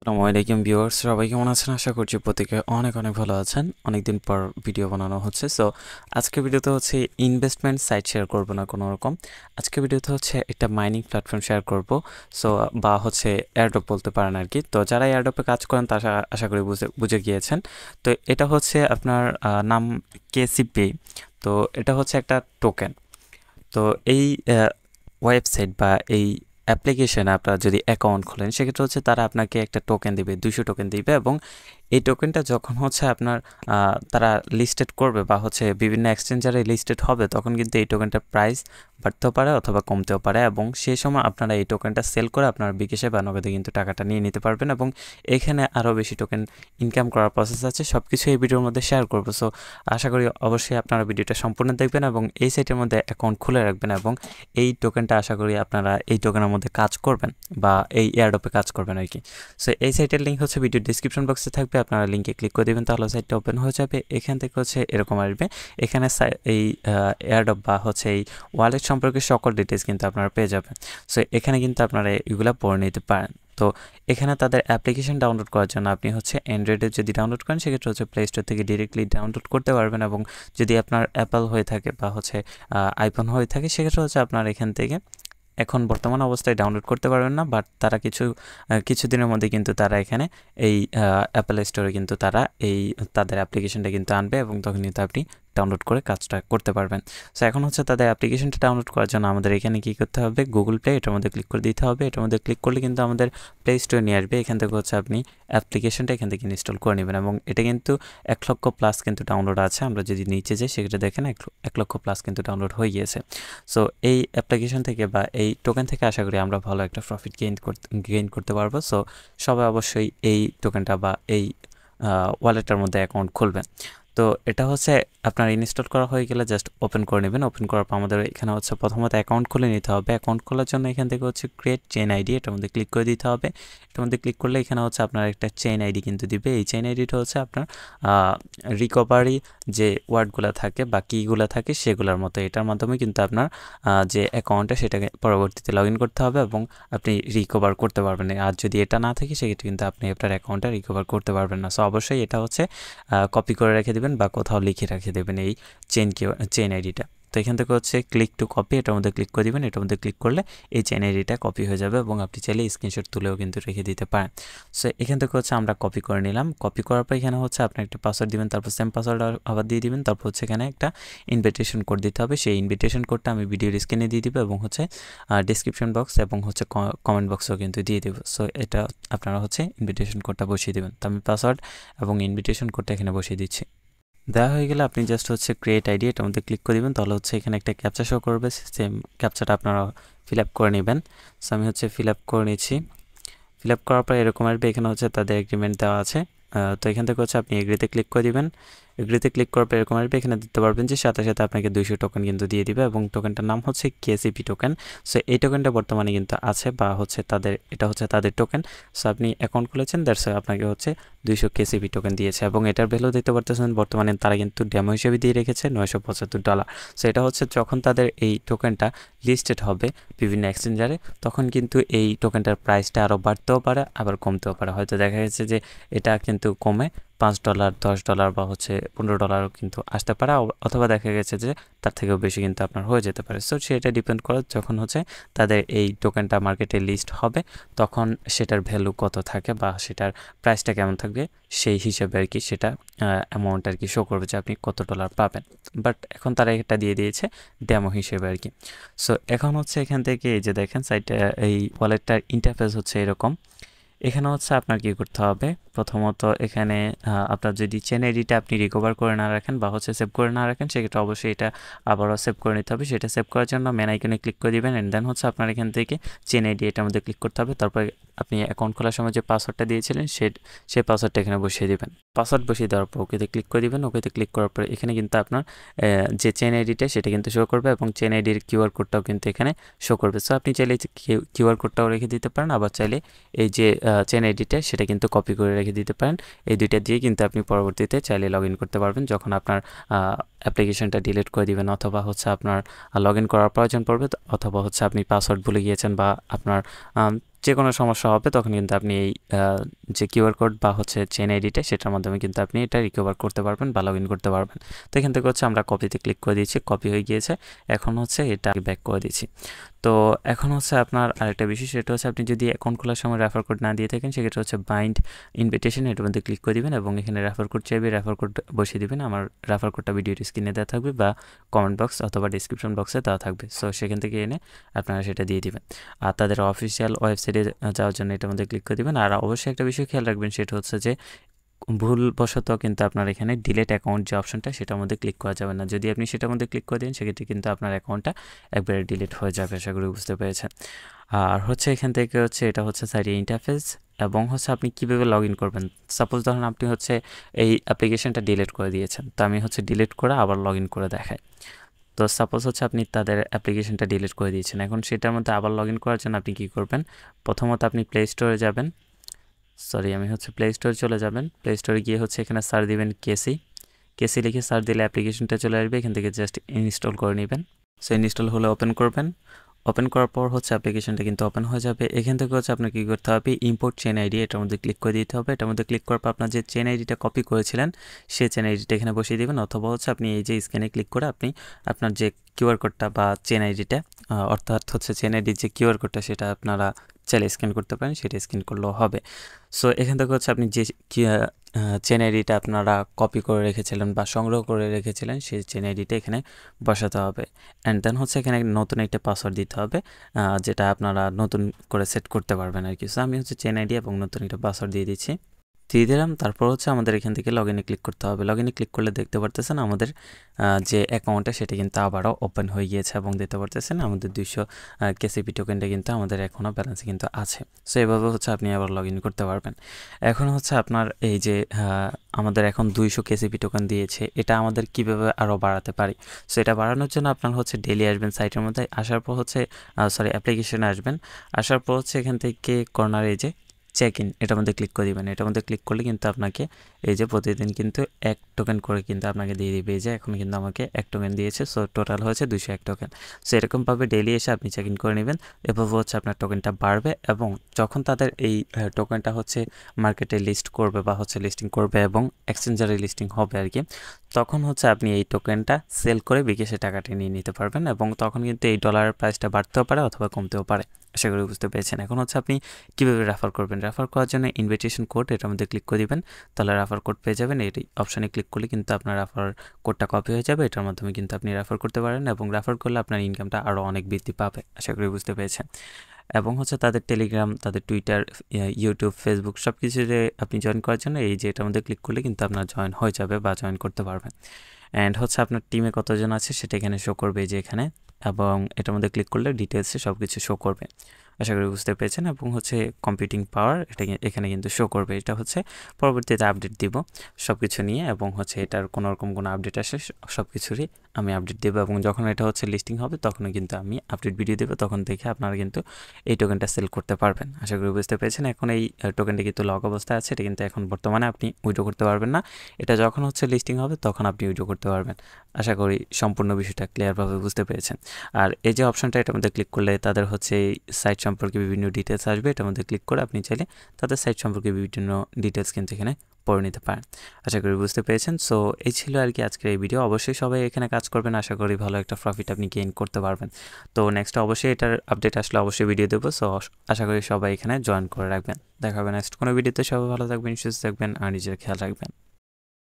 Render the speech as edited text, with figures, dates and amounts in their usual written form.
আসসালামু আলাইকুম ভিউয়ার্স, সবাই কেমন আছেন? আশা করছি প্রত্যেকে অনেক অনেক ভালো আছেন। অনেকদিন পর ভিডিও বানানো হচ্ছে। সো আজকে ভিডিওতে হচ্ছে ইনভেস্টমেন্ট সাইট শেয়ার করব না কোনো রকম। আজকে ভিডিওতে হচ্ছে একটা মাইনিং প্ল্যাটফর্ম শেয়ার করব। সো বা হচ্ছে এয়ারড্রপ বলতে পারেন আর কি। তো যারা এয়ারড্রপে কাজ করেন তারা আশা করি বুঝে গিয়েছেন। তো এটা হচ্ছে আপনার নাম কেসিপি। তো এটা হচ্ছে একটা টোকেন। তো এই ওয়েবসাইট বা এই অ্যাপ্লিকেশনে আপনারা যদি অ্যাকাউন্ট খোলেন সেক্ষেত্রে হচ্ছে তারা আপনাকে একটা টোকেন দিবে, 200 টোকেন দিবে। এবং এই টোকেনটা যখন হচ্ছে আপনার তারা লিস্টেড করবে বা হচ্ছে বিভিন্ন এক্সচেঞ্জারে লিস্টেড হবে, তখন কিন্তু এই টোকেনটার প্রাইস বাড়তেও পারে অথবা কমতেও পারে। এবং সেই সময় আপনারা এই টোকেনটা সেল করে আপনার বিকাশে বা নগদে কিন্তু টাকাটা নিয়ে নিতে পারবেন। এবং এখানে আরও বেশি টোকেন ইনকাম করার প্রসেস আছে, সব কিছু এই ভিডিওর মধ্যে শেয়ার করবো। সো আশা করি অবশ্যই আপনারা ভিডিওটা সম্পূর্ণ দেখবেন এবং এই সাইটের মধ্যে অ্যাকাউন্ট খুলে রাখবেন। এবং এই টোকেনটা আশা করি আপনারা এই টোকেনের মধ্যে কাজ করবেন বা এই এয়ারড্রপে কাজ করবেন আর কি। সো এই সাইটের লিঙ্ক হচ্ছে ভিডিও ডিসক্রিপশন বক্সে থাকবে, আপনারা লিঙ্কে ক্লিক করে দেবেন, তাহলে সাইটটা ওপেন হয়ে যাবে। এখান থেকে হচ্ছে এরকম আসবে। এখানে এই এয়ারড্রপ বা হচ্ছে এই ওয়ালেট সম্পর্কে সকল ডিটেলস কিন্তু আপনারা পেয়ে যাবেন। সো এখানে কিন্তু আপনারা এগুলো পড়ে নিতে পারেন। তো এখানে তাদের অ্যাপ্লিকেশন ডাউনলোড করার জন্য আপনি হচ্ছে অ্যান্ড্রয়েডে যদি ডাউনলোড করেন সেক্ষেত্রে হচ্ছে প্লে স্টোর থেকে ডিরেক্টলি ডাউনলোড করতে পারবেন। এবং যদি আপনার অ্যাপল হয়ে থাকে বা হচ্ছে আইফোন হয়ে থাকে সেক্ষেত্রে হচ্ছে আপনার এখান থেকে এখন বর্তমান অবস্থায় ডাউনলোড করতে পারবেন না, বাট তারা কিছুদিনের মধ্যে কিন্তু তারা এখানে এই অ্যাপল স্টোরে কিন্তু তারা এই তাদের অ্যাপ্লিকেশনটা কিন্তু আনবে এবং তখন কিন্তু আপনি ডাউনলোড করে কাজটা করতে পারবেন। সো এখন হচ্ছে তাদের অ্যাপ্লিকেশনটা ডাউনলোড করার জন্য আমাদের এখানে কী করতে হবে, গুগল প্লে এটার মধ্যে ক্লিক করে দিতে হবে। এটার মধ্যে ক্লিক করলে কিন্তু আমাদের প্লে স্টোরে নিয়ে আসবে। এখান থেকে হচ্ছে আপনি অ্যাপ্লিকেশনটা এখান থেকে ইনস্টল করে নেবেন। এবং এটা কিন্তু 1 লক্ষ প্লাস কিন্তু ডাউনলোড আছে। আমরা যদি নিচে যাই সেক্ষেত্রে দেখেন 1 লক্ষ প্লাস কিন্তু ডাউনলোড হয়ে গিয়েছে। সো এই অ্যাপ্লিকেশন থেকে বা এই টোকেন থেকে আশা করি আমরা ভালো একটা প্রফিট গেইন করতে পারবো। সো সবাই অবশ্যই এই টোকেনটা বা এই ওয়ালেটটার মধ্যে অ্যাকাউন্ট খুলবেন। তো এটা হচ্ছে আপনার ইনস্টল করা হয়ে গেলে জাস্ট ওপেন করে নেবেন। ওপেন করার পর আমাদের এখানে হচ্ছে প্রথমত অ্যাকাউন্ট খুলে নিতে হবে। অ্যাকাউন্ট খোলার জন্য এখান থেকে হচ্ছে ক্রিয়েট চেইন আইডি, এটার মধ্যে ক্লিক করে দিতে হবে। এটার মধ্যে ক্লিক করলে এখানে হচ্ছে আপনার একটা চেইন আইডি কিন্তু দিবে। এই চেইন আইডিটা হচ্ছে আপনার রিকভারি যে ওয়ার্ডগুলো থাকে বা কিগুলো থাকে সেগুলোর মতো। এটার মাধ্যমে কিন্তু আপনার যে অ্যাকাউন্টটা সেটাকে পরবর্তীতে লগ ইন করতে হবে এবং আপনি রিকভার করতে পারবেন। আর যদি এটা না থাকে সেক্ষেত্রে কিন্তু আপনি আপনার অ্যাকাউন্টটা রিকভার করতে পারবেন না। সো অবশ্যই এটা হচ্ছে কপি করে রেখে দেবেন বা কোথাও লিখে রেখে দেবেন এই চেইন আইডিটা। তো এখান থেকে হচ্ছে ক্লিক টু কপি, এটার মধ্যে ক্লিক করে দিবেন। এটার মধ্যে ক্লিক করলে এই চেইন আইডিটা কপি হয়ে যাবে এবং আপনি চাইলে স্ক্রিনশট তুলেও কিন্তু রেখে দিতে পারেন। সো এখান থেকে হচ্ছে আমরা কপি করে নিলাম। কপি করার পর এখানে হচ্ছে আপনি একটা পাসওয়ার্ড দিবেন, তারপর সেম পাসওয়ার্ড আবার দিয়ে দিবেন। তারপর হচ্ছে এখানে একটা ইনভিটেশন কোড দিতে হবে। সেই ইনভিটেশন কোডটা আমি ভিডিওর স্ক্রিনে দিয়ে দিব এবং হচ্ছে ডিসক্রিপশন বক্স এবং হচ্ছে কমেন্ট বক্সেও কিন্তু দিয়ে দেবো। সো এটা আপনারা হচ্ছে ইনভিটেশন কোডটা বসিয়ে দেবেন। তো আমি পাসওয়ার্ড এবং ইনভিটেশন কোডটা এখানে বসিয়ে দিচ্ছি। দেওয়া হয়ে গেলে আপনি জাস্ট হচ্ছে ক্রিয়েট আইডি, এটার মধ্যে ক্লিক করে দেবেন। তাহলে হচ্ছে এখানে একটা ক্যাপচা শো করবে, সেম ক্যাপচাটা আপনারা ফিল আপ করে নেবেন। সো আমি হচ্ছে ফিল আপ করে নিচ্ছি। ফিল আপ করার পর এরকম আসবে। এখানে হচ্ছে তাদের এগ্রিমেন্ট দেওয়া আছে। তো এখান থেকে হচ্ছে আপনি এগ্রিতে ক্লিক করে দিবেন। এগ্রিতে ক্লিক করার পর এরকম আসবে। এখানে দিতে পারবেন যে সাথে সাথে আপনাকে 200 টোকেন কিন্তু দিয়ে দিবে এবং টোকেনটার নাম হচ্ছে কেসিপি টোকেন। সো এই টোকেনটা বর্তমানে কিন্তু আছে বা হচ্ছে এটা হচ্ছে তাদের টোকেন। সো আপনি অ্যাকাউন্ট খুলেছেন, দ্যাটস আপনাকে হচ্ছে 200 কেসিপি টোকেন দিয়েছে এবং এটার ভ্যালু দেখতে পারতেছেন বর্তমানে তারা কিন্তু ডেমো হিসেবে দিয়ে রেখেছে $975। সো এটা হচ্ছে যখন তাদের এই টোকেনটা লিস্টেড হবে বিভিন্ন এক্সচেঞ্জারে তখন কিন্তু এই টোকেনটার প্রাইসটা আরও বাড়তেও পারে আবার কমতেও পারে। হয়তো দেখা গেছে যে এটা কিন্তু কমে $5, $10 বা হচ্ছে $15 কিন্তু আসতে পারে, অথবা দেখা গেছে যে তার থেকেও বেশি কিন্তু আপনার হয়ে যেতে পারে। সো সেটা ডিপেন্ড করে যখন হচ্ছে তাদের এই টোকেনটা মার্কেটে লিস্ট হবে তখন সেটার ভ্যালু কত থাকে বা সেটার প্রাইসটা কেমন থাকবে সেই হিসেবে আর কি সেটা অ্যামাউন্ট আর কি শো করবে যে আপনি কত ডলার পাবেন। বাট এখন তারা এটা দিয়ে দিয়েছে ডেমো হিসেবে আর কি। সো এখন হচ্ছে এখান থেকে এই যে দেখেন সাইটটা এই ওয়ালেটটার ইন্টারফেস হচ্ছে এরকম। এখানে হচ্ছে আপনার কি করতে হবে, প্রথমত এখানে আপনার যদি চেন আইডিটা আপনি রিকভার করে না রাখেন বা হচ্ছে সেভ করে না রাখেন সেক্ষেত্রে অবশ্যই এটা আবারও সেভ করে নিতে হবে। সেটা সেভ করার জন্য মেন আইকনে ক্লিক করে দিবেন অ্যান্ড দেন হচ্ছে আপনার এখান থেকে চেন আইডি এটার মধ্যে ক্লিক করতে হবে। তারপর আপনি অ্যাকাউন্ট খোলার সময় যে পাসওয়ার্ডটা দিয়েছিলেন সেই পাসওয়ার্ডটা এখানে বসিয়ে দিবেন। পাসওয়ার্ড বসিয়ে দেওয়ার পর ওকেতে ক্লিক করে দিবেন। ওকেতে ক্লিক করার পর এখানে কিন্তু আপনার যে চেন আইডিটা সেটা কিন্তু শো করবে এবং চেন আইডির কিউআর কোডটাও কিন্তু এখানে শো করবে। সো আপনি চাইলে কিউআর কোডটাও রেখে দিতে পারেন, আবার চাইলে এই যে চেন আইডিটা সেটা কিন্তু কপি করে রেখে দিতে পারেন। এই দুইটা দিয়ে কিন্তু আপনি পরবর্তীতে চাইলে লগ ইন করতে পারবেন যখন আপনার অ্যাপ্লিকেশনটা ডিলিট করে দিবেন অথবা হচ্ছে আপনার লগ ইন করার প্রয়োজন পড়বে, অথবা হচ্ছে আপনি পাসওয়ার্ড ভুলে গিয়েছেন বা আপনার যে কোনো সমস্যা হবে তখন কিন্তু আপনি এই যে কিউআর কোড বা হচ্ছে চেন আইডিটা সেটার মাধ্যমে কিন্তু আপনি এটা রিকভার করতে পারবেন বা লগ ইন করতে পারবেন। তো এখান থেকে হচ্ছে আমরা কপিতে ক্লিক করে দিয়েছি, কপি হয়ে গিয়েছে। এখন হচ্ছে এটা ব্যাক করে দিচ্ছি। তো এখন হচ্ছে আপনার আরেকটা বিষয়, সেটা হচ্ছে আপনি যদি অ্যাকাউন্ট খোলার সময় রেফার কোড না দিয়ে থাকেন সেক্ষেত্রে হচ্ছে বাইন্ড ইনভিটেশন, এটার মধ্যে ক্লিক করে দিবেন এবং এখানে রেফার কোড চাইবে, রেফার কোড বসিয়ে দিবেন। আমার রেফার কোডটা ভিডিওর স্ক্রিনে দেওয়া থাকবে বা কমেন্ট বক্স অথবা ডিসক্রিপশন বক্সে দেওয়া থাকবে। সো সেখান থেকে এনে আপনারা সেটা দিয়ে দিবেন। আর তাদের অফিসিয়াল ওয়েবসাইটে যাওয়ার জন্য এটার মধ্যে ক্লিক করে দিবেন। আর অবশ্যই একটা বিষয় খেয়াল রাখবেন, সেটা হচ্ছে যে ভুলবশত কিন্তু আপনার এখানে ডিলেট অ্যাকাউন্ট যে অপশনটা সেটার মধ্যে ক্লিক করা যাবে না। যদি আপনি সেটার মধ্যে ক্লিক করে দিন সেক্ষেত্রে কিন্তু আপনার অ্যাকাউন্টটা একবারে ডিলিট হয়ে যাবে। আশা করি বুঝতে পেরেছেন। আর হচ্ছে এখান থেকে হচ্ছে এটা হচ্ছে সাইডে ইন্টারফেস এবং হচ্ছে আপনি কীভাবে লগ ইন করবেন। সাপোজ ধরুন আপনি হচ্ছে এই অ্যাপ্লিকেশনটা ডিলিট করে দিয়েছেন, তো আমি হচ্ছে ডিলিট করে আবার লগ ইন করে দেখাই। তো সাপোজ হচ্ছে আপনি তাদের অ্যাপ্লিকেশনটা ডিলিট করে দিয়েছেন, এখন সেটার মধ্যে আবার লগ ইন করার জন্য আপনি কী করবেন, প্রথমত আপনি প্লে স্টোরে যাবেন, আমি হচ্ছে প্লে স্টোরে চলে যাবেন। প্লে স্টোরে গিয়ে হচ্ছে এখানে সার্চ দিবেন কেসি লিখে সার্চ দিলে অ্যাপ্লিকেশনটা চলে আসবে। এখান থেকে জাস্ট ইনস্টল করে নেবেন। সো ইনস্টল হলে ওপেন করবেন। ওপেন করার পর হচ্ছে অ্যাপ্লিকেশনটা কিন্তু ওপেন হয়ে যাবে। এখান থেকে হচ্ছে আপনার কী করতে হবে, ইম্পোর্ট চেন আইডি, এটার মধ্যে ক্লিক করে দিতে হবে। এটার মধ্যে ক্লিক করার পর আপনার যে চেন আইডিটা কপি করেছিলেন সেই চেন আইডিটা এখানে বসিয়ে দেবেন, অথবা হচ্ছে আপনি এই যে স্ক্যানে ক্লিক করে আপনি আপনার যে কিউআর কোডটা বা চেন আইডিটা অর্থাৎ হচ্ছে চেন আইডির যে কিউআর কোডটা সেটা আপনারা চাইলে স্ক্যান করতে পারেন, সেটা স্ক্যান করলেও হবে। সো এখান থেকে হচ্ছে আপনি যে চেন আইডিটা আপনারা কপি করে রেখেছিলেন বা সংগ্রহ করে রেখেছিলেন সেই চেন আইডিটা এখানে বসাতে হবে। অ্যান্ড দেন হচ্ছে এখানে নতুন একটা পাসওয়ার্ড দিতে হবে, যেটা আপনারা নতুন করে সেট করতে পারবেন আর কি। সো আমি হচ্ছে চেন আইডি এবং নতুন একটা পাসওয়ার্ড দিয়ে দিলাম। তারপর হচ্ছে আমাদের এখান থেকে লগ ইনে ক্লিক করতে হবে। লগ ইনে ক্লিক করলে দেখতে পারতেছেন আমাদের যে অ্যাকাউন্টটা সেটা কিন্তু আবারও ওপেন হয়ে গিয়েছে এবং দেখতে পারতেছেন আমাদের 200 কেসিপি টোকেনটা কিন্তু আমাদের এখনও ব্যালেন্সে কিন্তু আছে। সো এভাবে হচ্ছে আপনি আবার লগ ইন করতে পারবেন। এখন হচ্ছে আপনার এই যে আমাদের এখন 200 কেসিপি টোকেন দিয়েছে, এটা আমাদের কিভাবে আরও বাড়াতে পারি। সো এটা বাড়ানোর জন্য আপনার হচ্ছে ডেলি আসবেন সাইটের মধ্যে, আসার পর হচ্ছে অ্যাপ্লিকেশনে আসবেন। আসার পর হচ্ছে এখান থেকে কর্নারে এই যে চেক ইন, এটার মধ্যে ক্লিক করে দিবেন। এটার মধ্যে ক্লিক করলে কিন্তু আপনাকে এই যে প্রতিদিন কিন্তু 1 টোকেন করে কিন্তু আপনাকে দিয়ে দিবে। এই যে এখন কিন্তু আমাকে 1 টোকেন দিয়েছে, সো টোটাল হয়েছে 201 টোকেন। সো এরকমভাবে ডেইলি এসে আপনি চেক ইন করে নেবেন। এভাবে হচ্ছে আপনার টোকেনটা বাড়বে এবং যখন তাদের এই টোকেনটা হচ্ছে মার্কেটে লিস্ট করবে বা হচ্ছে লিস্টিং করবে এবং এক্সচেঞ্জারে লিস্টিং হবে আর কি, তখন হচ্ছে আপনি এই টোকেনটা সেল করে বিকাশে টাকাটা নিয়ে নিতে পারবেন এবং তখন কিন্তু এই ডলারের প্রাইসটা বাড়তেও পারে অথবা কমতেও পারে। আশা করি বুঝতে পেরেছেন। এখন হচ্ছে আপনি কীভাবে রেফার করবেন। রেফার করার জন্য ইনভিটেশন কোড, এটার মধ্যে ক্লিক করে দিবেন, তাহলে রেফার কোড পেয়ে যাবেন। এই অপশানে ক্লিক করলে কিন্তু আপনার রেফার কোডটা কপি হয়ে যাবে, এটার মাধ্যমে কিন্তু আপনি রেফার করতে পারেন এবং রেফার করলে আপনার ইনকামটা আরও অনেক বৃদ্ধি পাবে। আশা করি বুঝতে পেরেছেন। এবং হচ্ছে তাদের টেলিগ্রাম, তাদের টুইটার, ইউটিউব, ফেসবুক সব কিছুতে আপনি জয়েন করার জন্য এই যে এটার মধ্যে ক্লিক করলে কিন্তু আপনার জয়েন হয়ে যাবে বা জয়েন করতে পারবেন। অ্যান্ড হচ্ছে আপনার টিমে কতজন আছে সেটা এখানে শো করবে যে এখানে, এবং এটার মধ্যে ক্লিক করলে ডিটেলসে সব কিছু শো করবে। আশা করি বুঝতে পেরেছেন। এবং হচ্ছে কম্পিউটিং পাওয়ার এটা এখানে কিন্তু শো করবে। এটা হচ্ছে পরবর্তীতে আপডেট দিব সব কিছু নিয়ে, এবং হচ্ছে এটার কোনো রকম কোনো আপডেট আসে সব কিছুরই আমি আপডেট দেবো, এবং যখন এটা হচ্ছে লিস্টিং হবে তখনও কিন্তু আমি আপডেট ভিডিও দেবো, তখন দেখে আপনারা কিন্তু এই টোকেনটা সেল করতে পারবেন। আশা করি বুঝতে পেরেছেন। এখন এই টোকেনটা কিন্তু লক অবস্থায় আছে, এটা কিন্তু এখন বর্তমানে আপনি উইথড্র করতে পারবেন না। এটা যখন হচ্ছে লিস্টিং হবে তখন আপনি উইথড্র করতে পারবেন। আশা করি সম্পূর্ণ বিষয়টা ক্লিয়ারভাবে বুঝতে পেরেছেন। আর এই যে অপশনটা, এটার মধ্যে ক্লিক করলে তাদের হচ্ছে এই সাইট সম্পর্কে বিভিন্ন ডিটেলস আসবে। এটার মধ্যে ক্লিক করে আপনি চাইলে তাদের সাইট সম্পর্কে বিভিন্ন ডিটেলস কিন্তু এখানে পড়ে নিতে পারেন। আশা করি বুঝতে পেরেছেন। সো এই ছিল আর কি আজকের এই ভিডিও। অবশ্যই সবাই এখানে কাজ করবেন, আশা করি ভালো একটা প্রফিট আপনি গেইন করতে পারবেন। তো নেক্সট অবশ্যই এটার আপডেট আসলে অবশ্যই ভিডিও দেবো। সো আশা করি সবাই এখানে জয়েন করে রাখবেন। দেখা হবে নেক্সট কোনো ভিডিওতে। সবাই ভালো থাকবেন, সুস্থ থাকবেন আর নিজের খেয়াল রাখবেন।